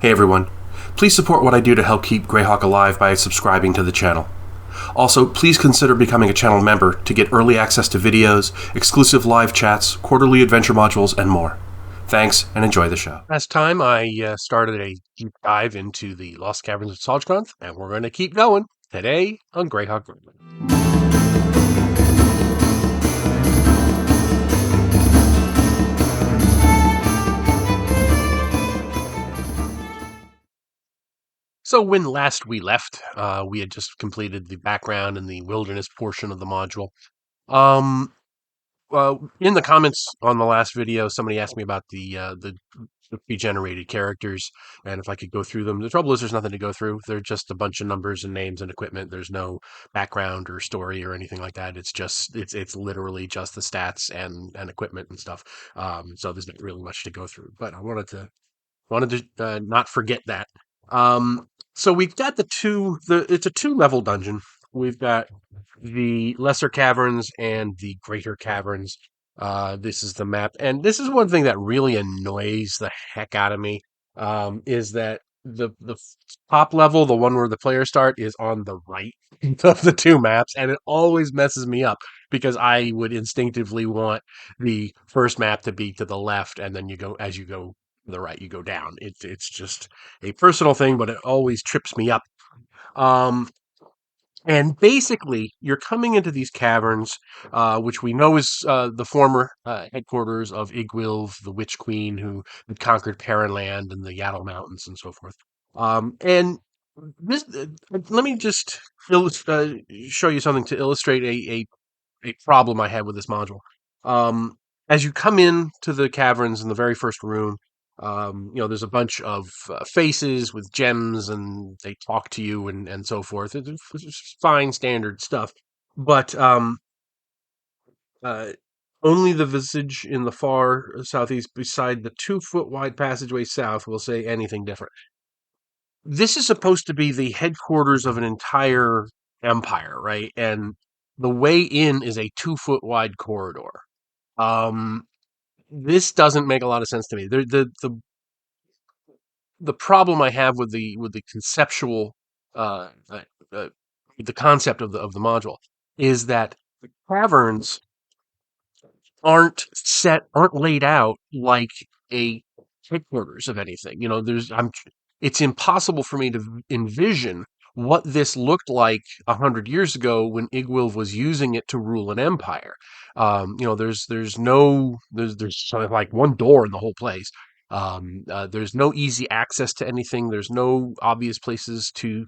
Hey everyone. Please support what I do to help keep Greyhawk alive by subscribing to the channel. Also, please consider becoming a channel member to get early access to videos, exclusive live chats, quarterly adventure modules, and more. Thanks, and enjoy the show. Last time I started a deep dive into the Lost Caverns of Tsojcanth, and we're going to keep going today on Greyhawk. So when last we left, we had just completed the background and the wilderness portion of the module. In the comments on the last video, somebody asked me about the pre-generated characters and if I could go through them. The trouble is, there's nothing to go through. They're just a bunch of numbers and names and equipment. There's no background or story or anything like that. It's literally just the stats and equipment and stuff. So there's not really much to go through. But I wanted to not forget that. So we've got it's a 2-level dungeon. We've got the Lesser Caverns and the Greater Caverns. This is the map, and this is one thing that really annoys the heck out of me. Is that the top level, the one where the players start, is on the right of the two maps, and it always messes me up because I would instinctively want the first map to be to the left, and then as you go to the right, you go down. It's just a personal thing, but it always trips me up. Um, and basically, you're coming into these caverns, which we know is the former headquarters of Igwilv, the Witch Queen, who had conquered Perrinland and the Yaddle Mountains and so forth. And this, let me just show you something to illustrate a problem I had with this module. Um, as you come in to the caverns in the very first room, there's a bunch of faces with gems, and they talk to you and so forth. It's fine, standard stuff, but uh, only the visage in the far southeast, beside the 2-foot wide passageway south, will say anything different. This is supposed to be the headquarters of an entire empire, right? And the way in is a 2-foot wide corridor. Um, this doesn't make a lot of sense to me. The problem I have with the conceptual uh, uh, uh, the concept of the module is that the caverns aren't laid out like a headquarters of anything. It's impossible for me to envision what this looked like 100 years ago when Igwilv was using it to rule an empire. There's sort of like one door in the whole place. There's no easy access to anything. There's no obvious places to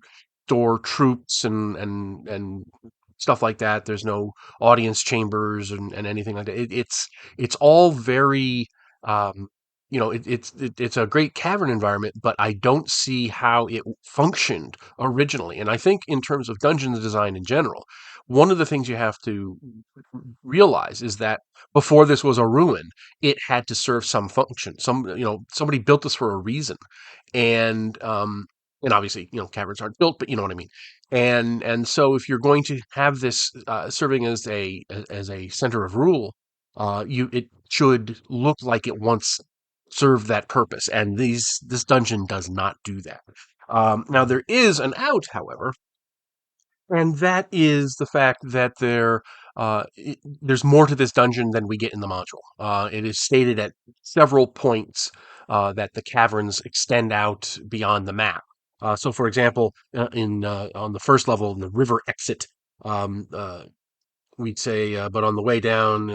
store troops and stuff like that. There's no audience chambers and anything like that. It's all very it's a great cavern environment, but I don't see how it functioned originally. And I think in terms of dungeons design in general, one of the things you have to realize is that before this was a ruin, it had to serve some function. Somebody built this for a reason, and obviously, caverns aren't built, but you know what I mean. And so if you're going to have this serving as a center of rule, it should look like it once served that purpose. And this dungeon does not do that. Now there is an out, however, and that is the fact that there's more to this dungeon than we get in the module. It is stated at several points that the caverns extend out beyond the map. So, for example, on the first level, in the river exit, um, uh, we'd say, but on the way down,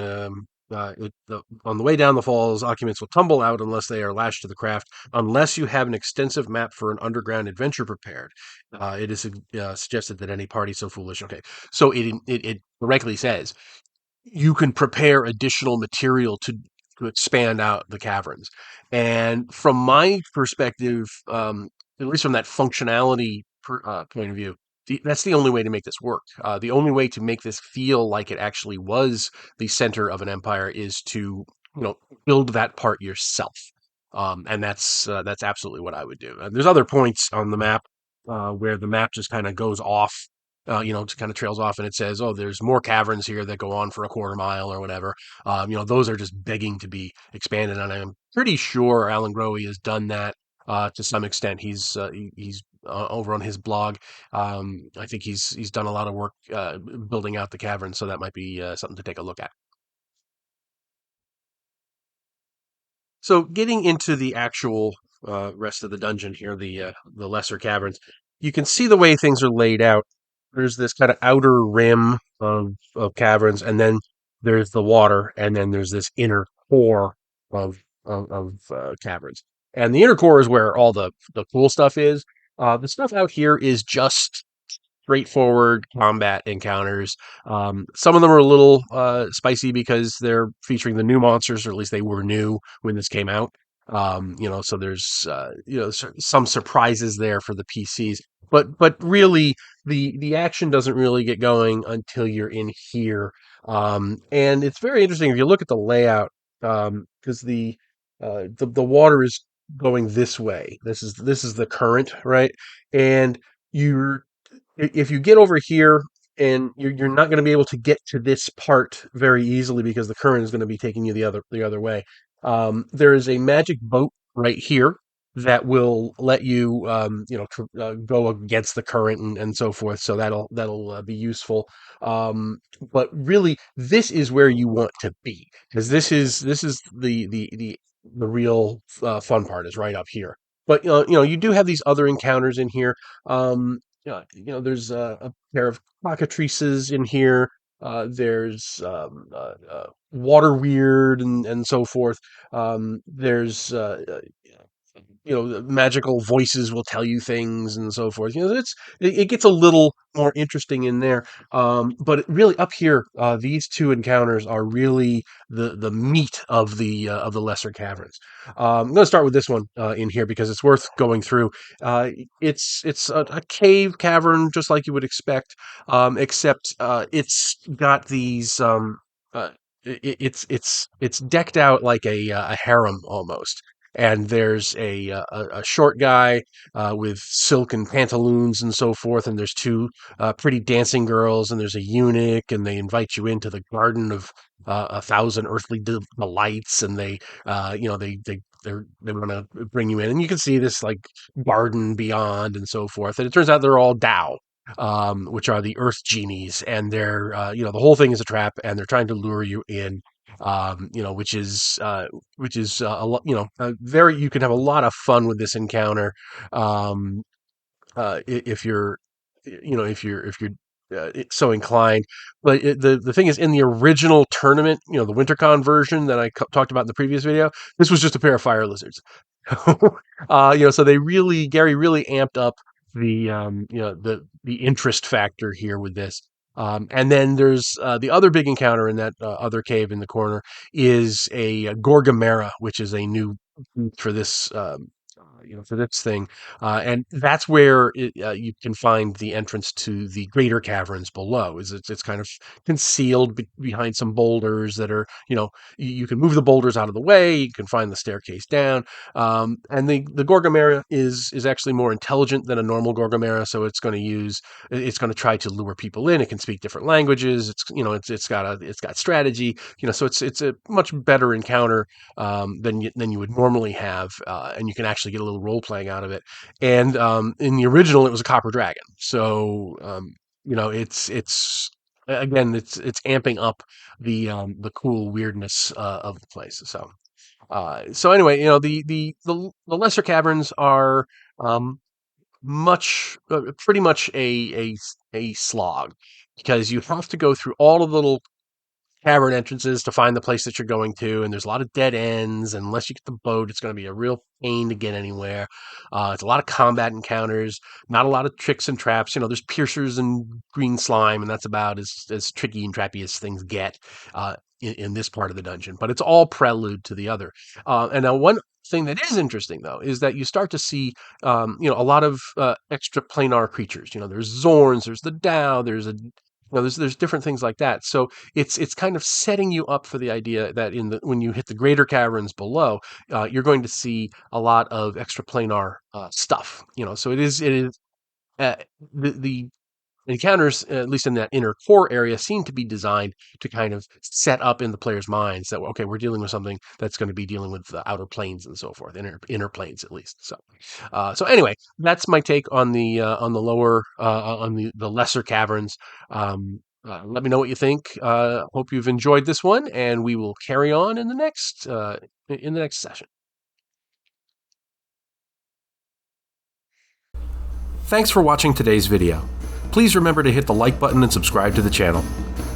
on the way down the falls, occupants will tumble out unless they are lashed to the craft. Unless you have an extensive map for an underground adventure prepared, it is suggested that any party so foolish. Okay, so it directly says you can prepare additional material to expand out the caverns. And from my perspective, at least from that functionality point of view, that's the only way to make this work. The only way to make this feel like it actually was the center of an empire is to build that part yourself. And that's absolutely what I would do. There's other points on the map where the map just kind of goes off, just kind of trails off, and it says, "Oh, there's more caverns here that go on for a quarter mile or whatever." Those are just begging to be expanded, and I'm pretty sure Alan Grohe has done that to some extent. He's over on his blog. I think he's done a lot of work building out the cavern, so that might be something to take a look at. So getting into the actual rest of the dungeon here, the lesser caverns, you can see the way things are laid out. There's this kind of outer rim of caverns, and then there's the water, and then there's this inner core of caverns. And the inner core is where all the cool stuff is. The stuff out here is just straightforward combat encounters. Some of them are a little spicy because they're featuring the new monsters, or at least they were new when this came out. So there's some surprises there for the PCs, but really the action doesn't really get going until you're in here. And it's very interesting if you look at the layout, because the water is going this way. This is the current, right? And you're if you get over here and you're not going to be able to get to this part very easily because the current is going to be taking you the other way. There is a magic boat right here that will let you go against the current and so forth. So that'll be useful. But really, this is where you want to be because this is the real fun part is right up here. But you do have these other encounters in here. There's a pair of cockatrices in here. There's water weird and so forth. There's magical voices will tell you things and so forth. It gets a little more interesting in there. But really up here, these two encounters are really the meat of the lesser caverns. I'm going to start with this one in here because it's worth going through. It's a cave cavern just like you would expect, except it's got these. It's decked out like a harem almost, and there's a short guy with silken pantaloons and so forth, and there's two pretty dancing girls, and there's a eunuch, and they invite you into the garden of a thousand earthly delights, and they want to bring you in, and you can see this like garden beyond and so forth, and it turns out they're all Dao. Which are the Earth genies, and they're the whole thing is a trap, and they're trying to lure you in, which is a lot, very you can have a lot of fun with this encounter. Um, if you're if you're so inclined. But the thing is, in the original tournament, the WinterCon version that I talked about in the previous video, this was just a pair of fire lizards. So Gary really amped up the interest factor here with this. And then there's the other big encounter in that other cave in the corner is a Gorgamera, which is a new for this for this thing, and that's where you can find the entrance to the greater caverns below. It's kind of concealed behind some boulders that are you can move the boulders out of the way. You can find the staircase down, and the Gorgamera is actually more intelligent than a normal Gorgamera, so it's going to try to lure people in. It can speak different languages. It's got strategy. So it's a much better encounter than you would normally have, and you can actually get a little role playing out of it. And in the original, it was a copper dragon, so it's again it's amping up the cool weirdness of the place. So anyway, the lesser caverns are um, pretty much a slog because you have to go through all of the little cavern entrances to find the place that you're going to, and there's a lot of dead ends. And unless you get the boat, it's going to be a real pain to get anywhere. It's a lot of combat encounters, not a lot of tricks and traps. There's piercers and green slime, and that's about as tricky and trappy as things get in this part of the dungeon. But it's all prelude to the other. And now one thing that is interesting though is that you start to see a lot of extra planar creatures. There's Zorns, there's the Dow, there's different things like that. So it's kind of setting you up for the idea that when you hit the greater caverns below, you're going to see a lot of extraplanar stuff. So it is uh, the encounters, at least in that inner core area, seem to be designed to kind of set up in the player's minds that, okay, we're dealing with something that's going to be dealing with the outer planes and so forth, inner planes at least. So anyway, that's my take on the lower on the lesser caverns. Let me know what you think. Hope you've enjoyed this one, and we will carry on in the next session. Thanks for watching today's video. Please remember to hit the like button and subscribe to the channel.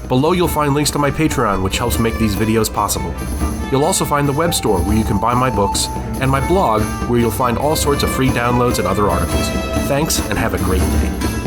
Below you'll find links to my Patreon, which helps make these videos possible. You'll also find the web store where you can buy my books, and my blog where you'll find all sorts of free downloads and other articles. Thanks, and have a great day.